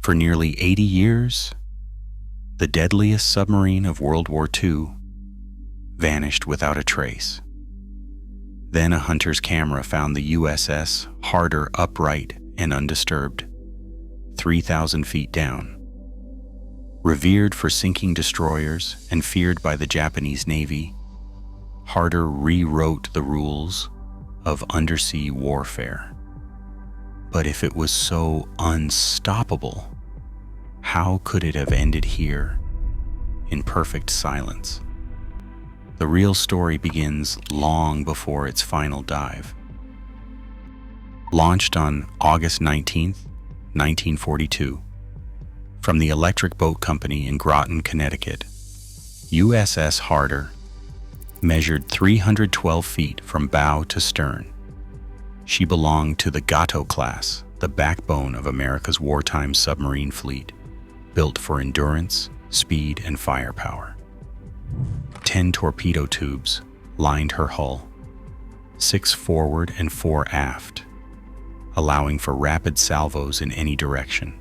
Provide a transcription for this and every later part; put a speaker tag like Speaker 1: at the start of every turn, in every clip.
Speaker 1: For nearly 80 years, the deadliest submarine of World War II vanished without a trace. Then a hunter's camera found the USS Harder upright and undisturbed, 3,000 feet down. Revered for sinking destroyers and feared by the Japanese Navy, Harder rewrote the rules of undersea warfare. But if it was so unstoppable, how could it have ended here in perfect silence? The real story begins long before its final dive. Launched on August 19, 1942, from the Electric Boat Company in Groton, Connecticut, USS Harder measured 312 feet from bow to stern. She belonged to the Gato class, the backbone of America's wartime submarine fleet, built for endurance, speed, and firepower. 10 torpedo tubes lined her hull, 6 forward and 4 aft, allowing for rapid salvos in any direction.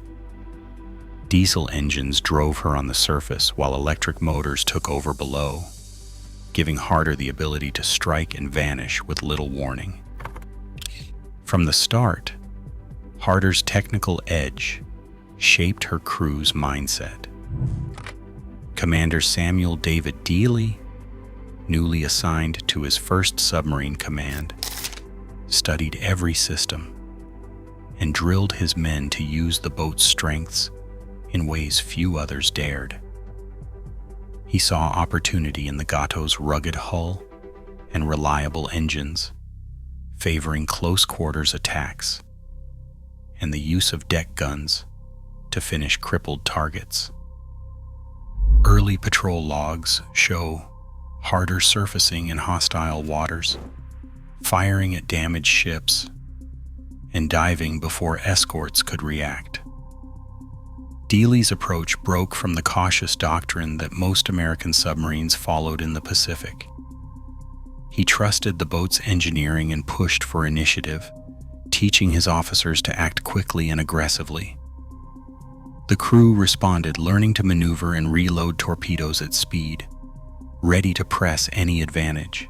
Speaker 1: Diesel engines drove her on the surface while electric motors took over below, giving Harder the ability to strike and vanish with little warning. From the start, Harder's technical edge shaped her crew's mindset. Commander Samuel David Dealey, newly assigned to his first submarine command, studied every system and drilled his men to use the boat's strengths in ways few others dared. He saw opportunity in the Gato's rugged hull and reliable engines, favoring close quarters attacks and the use of deck guns to finish crippled targets. Early patrol logs show Harder surfacing in hostile waters, firing at damaged ships, and diving before escorts could react. Dealey's approach broke from the cautious doctrine that most American submarines followed in the Pacific. He trusted the boat's engineering and pushed for initiative, teaching his officers to act quickly and aggressively. The crew responded, learning to maneuver and reload torpedoes at speed, ready to press any advantage.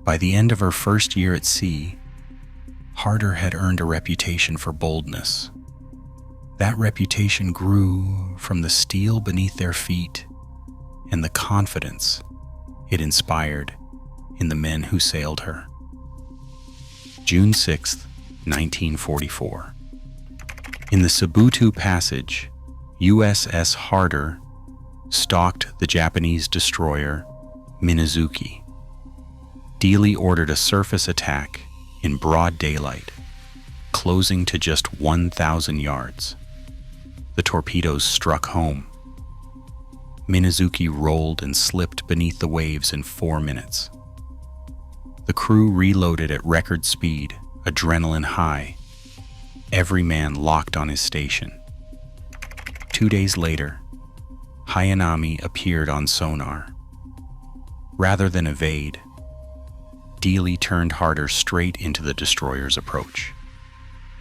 Speaker 1: By the end of her first year at sea, Harder had earned a reputation for boldness. That reputation grew from the steel beneath their feet and the confidence it inspired in the men who sailed her. June 6, 1944. In the Sabutu Passage, USS Harder stalked the Japanese destroyer Minazuki. Dealey ordered a surface attack in broad daylight, closing to just 1,000 yards. The torpedoes struck home. Minazuki rolled and slipped beneath the waves in 4 minutes. The crew reloaded at record speed, adrenaline high, every man locked on his station. 2 days later, Hayanami appeared on sonar. Rather than evade, Dealey turned Harder straight into the destroyer's approach.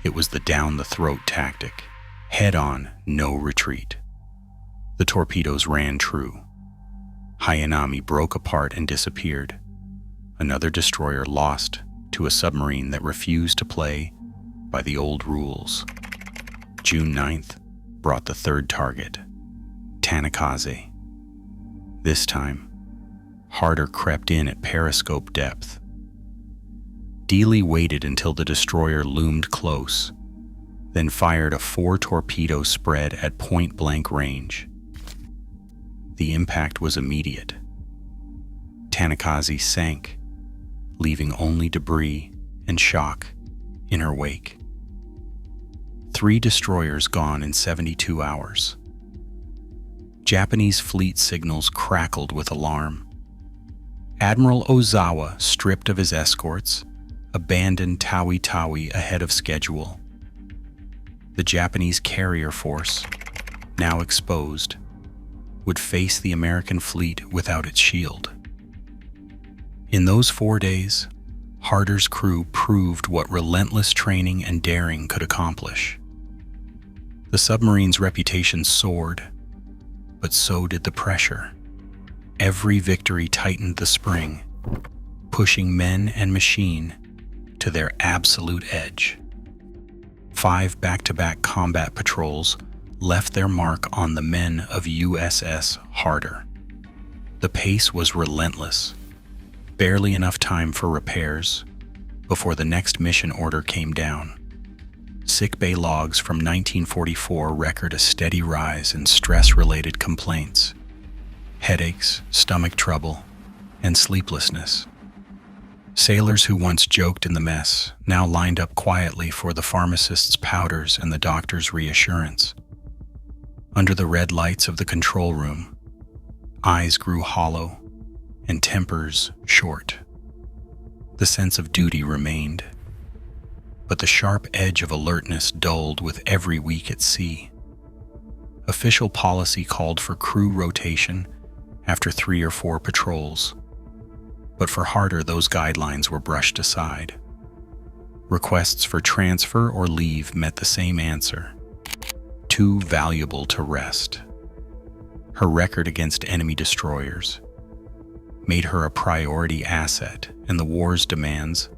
Speaker 1: It was the down-the-throat tactic. Head-on, no retreat. The torpedoes ran true. Hayanami broke apart and disappeared. Another destroyer lost to a submarine that refused to play by the old rules. June 9th brought the third target, Tanakaze. This time, Harder crept in at periscope depth. Dealey waited until the destroyer loomed close, then fired a 4-torpedo spread at point-blank range. The impact was immediate. Tanakaze sank, leaving only debris and shock in her wake. 3 destroyers gone in 72 hours. Japanese fleet signals crackled with alarm. Admiral Ozawa, stripped of his escorts, abandoned Tawi Tawi ahead of schedule. The Japanese carrier force, now exposed, would face the American fleet without its shield. In those 4 days, Harder's crew proved what relentless training and daring could accomplish. The submarine's reputation soared, but so did the pressure. Every victory tightened the spring, pushing men and machine to their absolute edge. 5 back-to-back combat patrols left their mark on the men of USS Harder. The pace was relentless, barely enough time for repairs before the next mission order came down. Sickbay logs from 1944 record a steady rise in stress-related complaints, headaches, stomach trouble, and sleeplessness. Sailors who once joked in the mess now lined up quietly for the pharmacist's powders and the doctor's reassurance. Under the red lights of the control room, eyes grew hollow and tempers short. The sense of duty remained, but the sharp edge of alertness dulled with every week at sea. Official policy called for crew rotation after 3 or 4 patrols, but for Harder those guidelines were brushed aside. Requests for transfer or leave met the same answer: too valuable to rest. Her record against enemy destroyers made her a priority asset, and the war's demands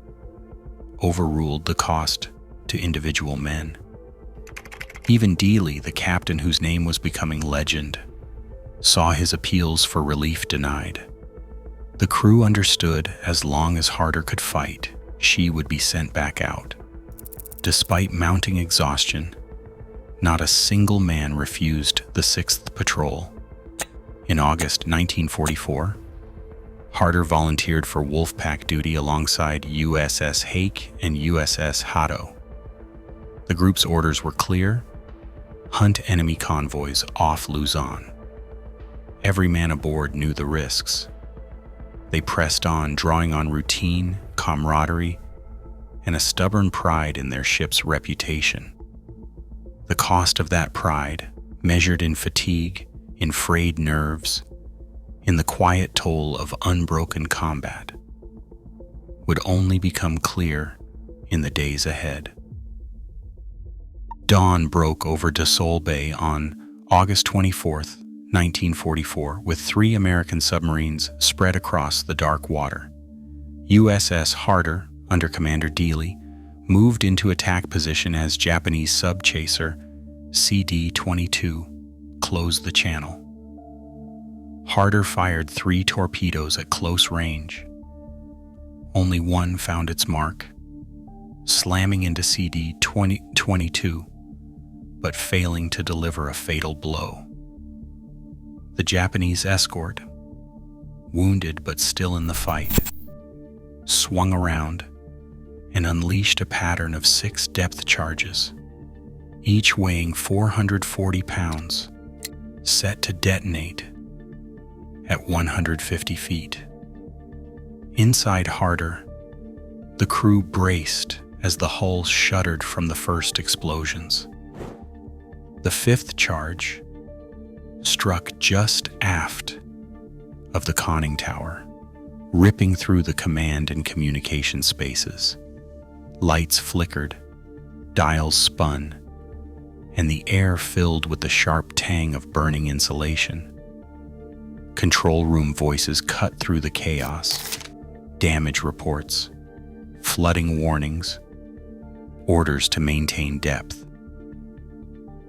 Speaker 1: overruled the cost to individual men. Even Dealey, the captain whose name was becoming legend, saw his appeals for relief denied. The crew understood as long as Harder could fight, she would be sent back out. Despite mounting exhaustion, not a single man refused the 6th patrol. In August 1944, Harder volunteered for Wolfpack duty alongside USS Hake and USS Hato. The group's orders were clear: hunt enemy convoys off Luzon. Every man aboard knew the risks. They pressed on, drawing on routine, camaraderie, and a stubborn pride in their ship's reputation. The cost of that pride, measured in fatigue, in frayed nerves, in the quiet toll of unbroken combat, would only become clear in the days ahead. Dawn broke over De Sol Bay on August 24th, 1944, with 3 American submarines spread across the dark water. USS Harder, under Commander Dealey, moved into attack position as Japanese sub-chaser CD-22 closed the channel. Harder fired 3 torpedoes at close range. Only one found its mark, slamming into CD-22, but failing to deliver a fatal blow. The Japanese escort, wounded but still in the fight, swung around and unleashed a pattern of 6 depth charges, each weighing 440 pounds, set to detonate at 150 feet. Inside Harder, the crew braced as the hull shuddered from the first explosions. The 5th charge struck just aft of the conning tower, ripping through the command and communication spaces. Lights flickered, dials spun, and the air filled with the sharp tang of burning insulation. Control room voices cut through the chaos, damage reports, flooding warnings, orders to maintain depth.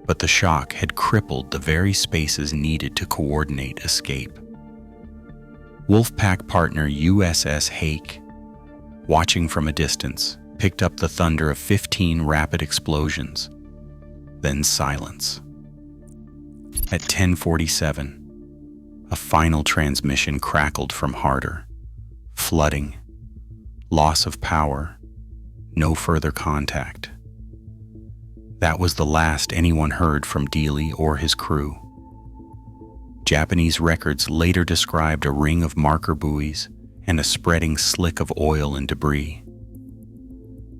Speaker 1: But the shock had crippled the very spaces needed to coordinate escape. Wolfpack partner USS Hake, watching from a distance, picked up the thunder of 15 rapid explosions, then silence. At 10:47, a final transmission crackled from Harder. Flooding, loss of power, no further contact. That was the last anyone heard from Dealey or his crew. Japanese records later described a ring of marker buoys and a spreading slick of oil and debris.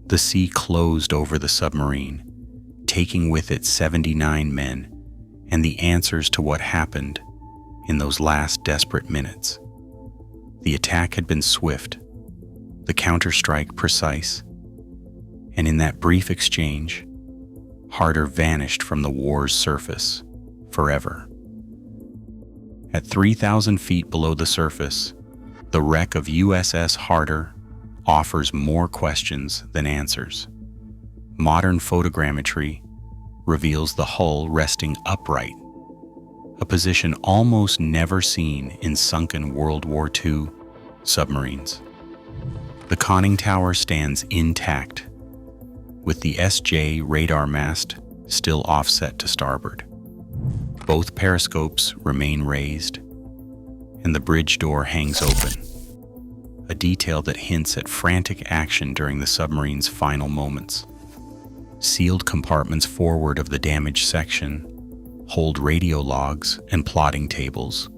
Speaker 1: The sea closed over the submarine, taking with it 79 men and the answers to what happened in those last desperate minutes. The attack had been swift, the counterstrike precise, and in that brief exchange, Harder vanished from the war's surface forever. At 3,000 feet below the surface, the wreck of USS Harder offers more questions than answers. Modern photogrammetry reveals the hull resting upright, a position almost never seen in sunken World War II submarines. The conning tower stands intact, with the SJ radar mast still offset to starboard. Both periscopes remain raised, and the bridge door hangs open, a detail that hints at frantic action during the submarine's final moments. Sealed compartments forward of the damaged section hold radio logs and plotting tables,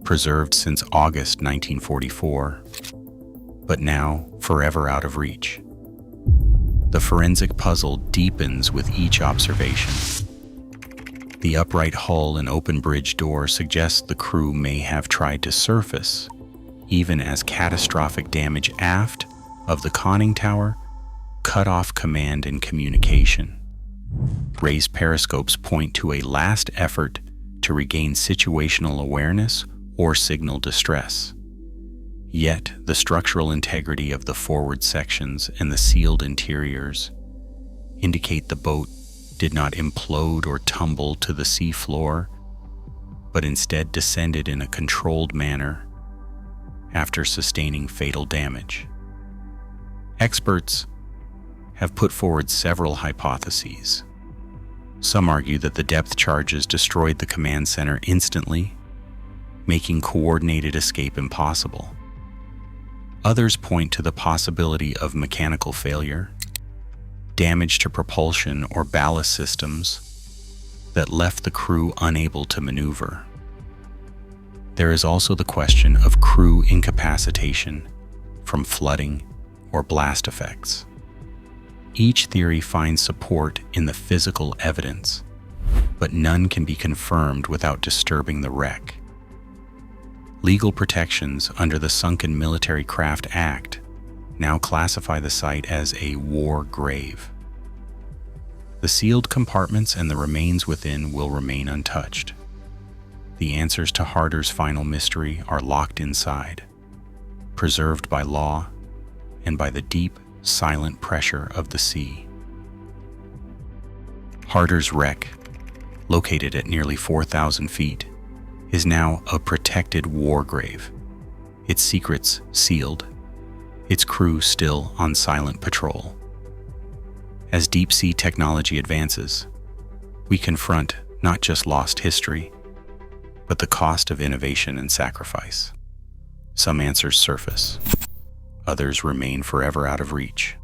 Speaker 1: preserved since August 1944, but now forever out of reach. The forensic puzzle deepens with each observation. The upright hull and open bridge door suggest the crew may have tried to surface, even as catastrophic damage aft of the conning tower cut off command and communication. Raised periscopes point to a last effort to regain situational awareness or signal distress. Yet, the structural integrity of the forward sections and the sealed interiors indicate the boat did not implode or tumble to the sea floor, but instead descended in a controlled manner after sustaining fatal damage. Experts have put forward several hypotheses. Some argue that the depth charges destroyed the command center instantly, making coordinated escape impossible. Others point to the possibility of mechanical failure, damage to propulsion or ballast systems that left the crew unable to maneuver. There is also the question of crew incapacitation from flooding or blast effects. Each theory finds support in the physical evidence, but none can be confirmed without disturbing the wreck. Legal protections under the Sunken Military Craft Act now classify the site as a war grave. The sealed compartments and the remains within will remain untouched. The answers to Harder's final mystery are locked inside, preserved by law and by the deep, silent pressure of the sea. Harder's wreck, located at nearly 4,000 feet, is now a protected war grave, its secrets sealed, its crew still on silent patrol. As deep-sea technology advances, we confront not just lost history, but the cost of innovation and sacrifice. Some answers surface, others remain forever out of reach.